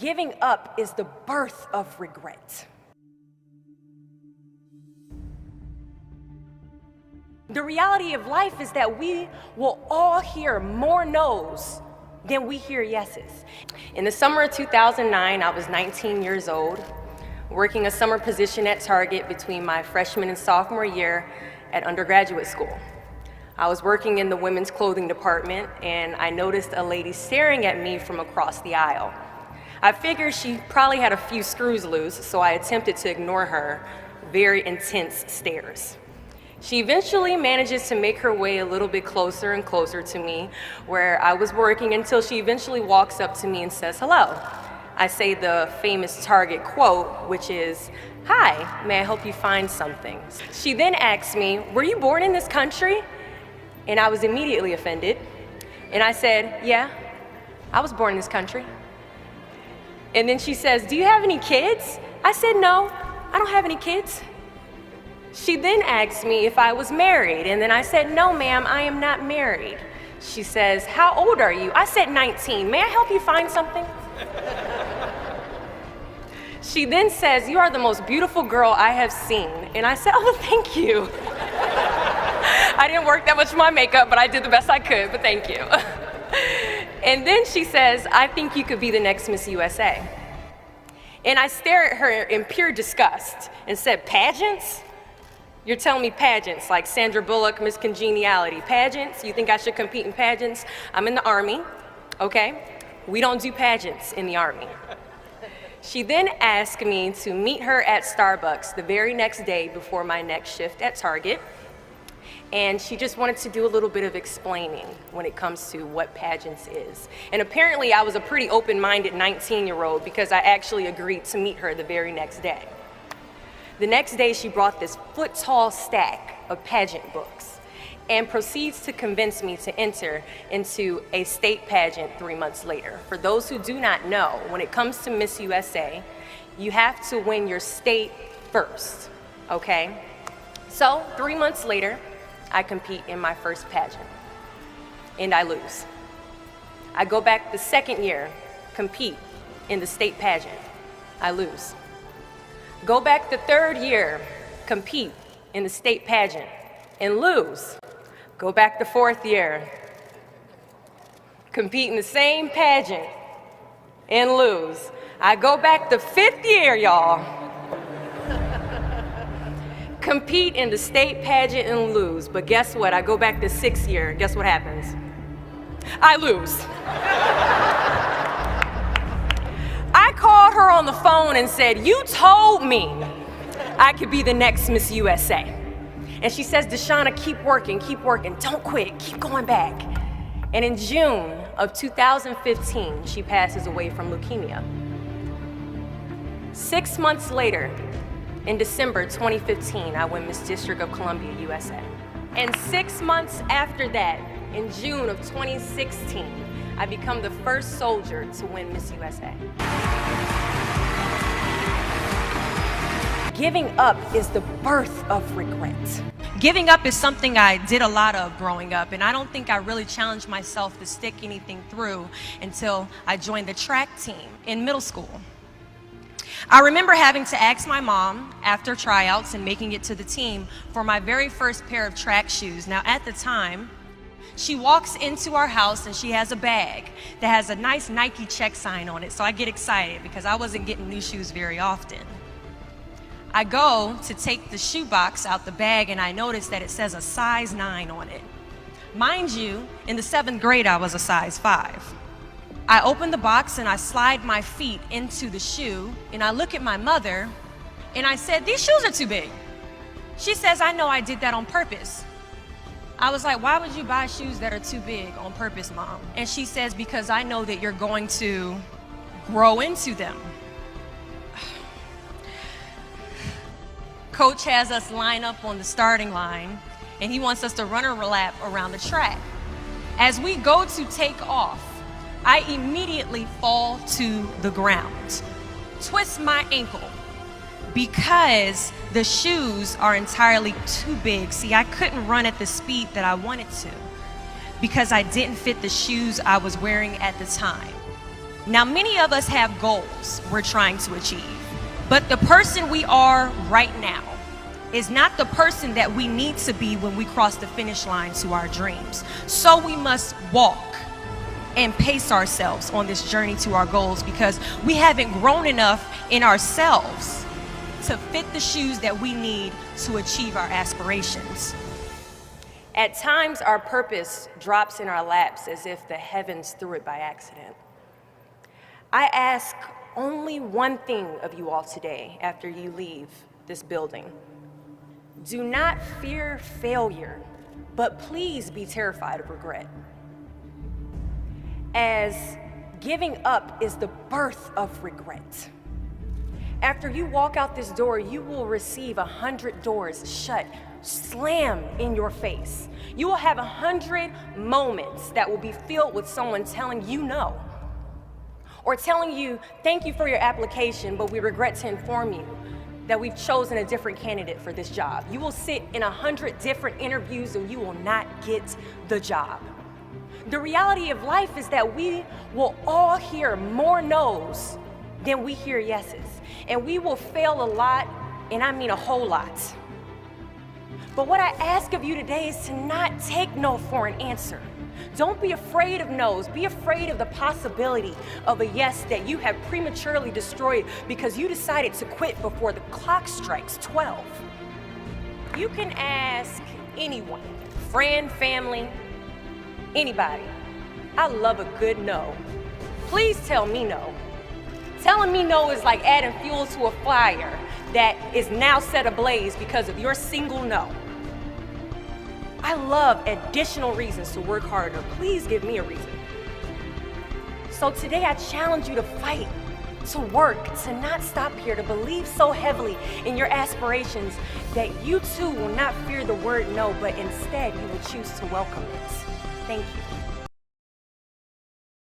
Giving up is the birth of regret. The reality of life is that we will all hear more no's than we hear yeses. In the summer of 2009, I was 19 years old, working a summer position at Target between my freshman and sophomore year at undergraduate school. I was working in the women's clothing department, and I noticed a lady staring at me from across the aisle. I figured she probably had a few screws loose, so I attempted to ignore her very intense stares. She eventually manages to make her way a little bit closer and closer to me where I was working until she eventually walks up to me and says hello. I say the famous Target quote, which is, "Hi, may I help you find something?" She then asks me, "Were you born in this country?" And I was immediately offended. And I said, "Yeah, I was born in this country." And then she says, "Do you have any kids?" I said, "No, I don't have any kids." She then asked me if I was married, and then I said, "No, ma'am, I am not married." She says, "How old are you?" I said, 19. "May I help you find something?" She then says, "You are the most beautiful girl I have seen." And I said, "Oh, thank you." I didn't work that much on my makeup, but I did the best I could, but thank you. And then she says, "I think you could be the next Miss USA." And I stare at her in pure disgust and said, "Pageants? You're telling me pageants, like Sandra Bullock, Miss Congeniality. Pageants? You think I should compete in pageants? I'm in the Army, okay? We don't do pageants in the Army." She then asked me to meet her at Starbucks the very next day before my next shift at Target. And she just wanted to do a little bit of explaining when it comes to what pageants is. And apparently I was a pretty open-minded 19-year-old because I actually agreed to meet her the very next day. The next day, she brought this foot-tall stack of pageant books and proceeds to convince me to enter into a state pageant 3 months later. For those who do not know, when it comes to Miss USA, you have to win your state first, okay? So 3 months later, I compete in my first pageant, and I lose. I go back the second year, compete in the state pageant, I lose. Go back the third year, compete in the state pageant, and lose. Go back the fourth year, compete in the same pageant, and lose. I go back the fifth year, y'all, compete in the state pageant and lose. But guess what? I go back the sixth year, guess what happens? I lose. I called her on the phone and said, "You told me I could be the next Miss USA." And she says, "Deshauna, keep working, don't quit, keep going back." And in June of 2015, she passes away from leukemia. 6 months later, in December 2015, I win Miss District of Columbia, USA. And 6 months after that, in June of 2016, I become the first soldier to win Miss USA. Giving up is the birth of regret. Giving up is something I did a lot of growing up, and I don't think I really challenged myself to stick anything through until I joined the track team in middle school. I remember having to ask my mom after tryouts and making it to the team for my very first pair of track shoes. Now at the time, she walks into our house and she has a bag that has a nice Nike check sign on it, so I get excited because I wasn't getting new shoes very often. I go to take the shoe box out the bag and I notice that it says a size 9 on it. Mind you, in the 7th grade I was a size 5. I open the box and I slide my feet into the shoe and I look at my mother and I said, "These shoes are too big." She says, "I know, I did that on purpose." I was like, "Why would you buy shoes that are too big on purpose, Mom?" And she says, "Because I know that you're going to grow into them." Coach has us line up on the starting line and he wants us to run a lap around the track. As we go to take off, I immediately fall to the ground, twist my ankle because the shoes are entirely too big. See, I couldn't run at the speed that I wanted to because I didn't fit the shoes I was wearing at the time. Now, many of us have goals we're trying to achieve, but the person we are right now is not the person that we need to be when we cross the finish line to our dreams. So we must walk and pace ourselves on this journey to our goals, because we haven't grown enough in ourselves to fit the shoes that we need to achieve our aspirations. At times, our purpose drops in our laps as if the heavens threw it by accident. I ask only one thing of you all today after you leave this building. Do not fear failure, but please be terrified of regret. As giving up is the birth of regret. After you walk out this door, you will receive 100 doors shut, slam in your face. You will have 100 moments that will be filled with someone telling you no, or telling you, thank you for your application, but we regret to inform you that we've chosen a different candidate for this job. You will sit in 100 different interviews and you will not get the job. The reality of life is that we will all hear more no's than we hear yeses. And we will fail a lot, and I mean a whole lot. But what I ask of you today is to not take no for an answer. Don't be afraid of no's. Be afraid of the possibility of a yes that you have prematurely destroyed because you decided to quit before the clock strikes 12. You can ask anyone, friend, family, anybody. I love a good no. Please tell me no. Telling me no is like adding fuel to a fire that is now set ablaze because of your single no. I love additional reasons to work harder. Please give me a reason. So today I challenge you to fight, to work, to not stop here, to believe so heavily in your aspirations that you too will not fear the word no, but instead you will choose to welcome it. Thank you.